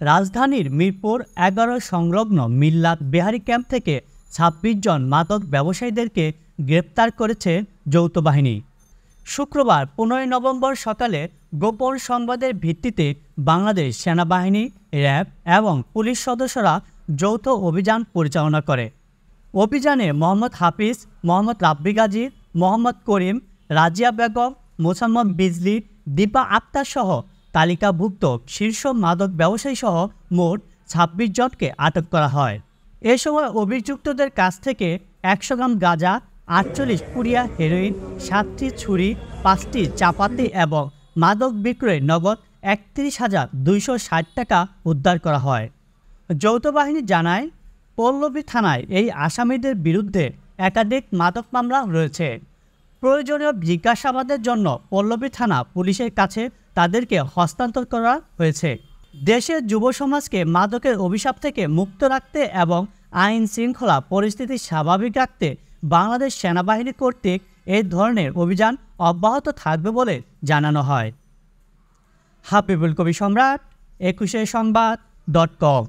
রাজধানীর মিরপুর ১১ সংলগ্ন মিল্লাত বিহারি ক্যাম্প থেকে ২৬ জন মাদক ব্যবসায়ীদেরকে গ্রেপ্তার করেছে যৌথ বাহিনী। শুক্রবার ১৫ নভেম্বর সকালে গোপন সংবাদের ভিত্তিতে বাংলাদেশ সেনাবাহিনী, র্যাব এবং পুলিশ সদস্যরা যৌথ অভিযান পরিচালনা করে। অভিযানে মোহাম্মদ হাফিজ, মোহাম্মদ রাব্বি গাজী, মোহাম্মদ করিম, রাজিয়া বেগম, মোসাম্মদ বিজলি, দীপা আক্তার সহ তালিকাভুক্ত শীর্ষ মাদক ব্যবসায়ী সহ মোট ২৬ জনকে আটক করা হয়। এ সময় অভিযুক্তদের কাছ থেকে ১০০ গ্রাম গাঁজা, ৪৮ পুড়িয়া হেরোইন, ৭টি ছুরি, ৫টি চাপাতি এবং মাদক বিক্রয় নগদ ৩১,২৬০ টাকা উদ্ধার করা হয়। যৌথ বাহিনী জানায়, পল্লবী থানায় এই আসামিদের বিরুদ্ধে একাধিক মাদক মামলা রয়েছে। প্রয়োজনীয় জিজ্ঞাসাবাদের জন্য পল্লবী থানা পুলিশের কাছে তাদেরকে হস্তান্তর করা হয়েছে। দেশের যুব সমাজকে মাদকের অভিশাপ থেকে মুক্ত রাখতে এবং আইন শৃঙ্খলা পরিস্থিতি স্বাভাবিক রাখতে বাংলাদেশ সেনাবাহিনী কর্তৃক এই ধরনের অভিযান অব্যাহত থাকবে বলে জানানো হয়। হাবিবুল কবি সম্রাট, ২১সংবাদ.com।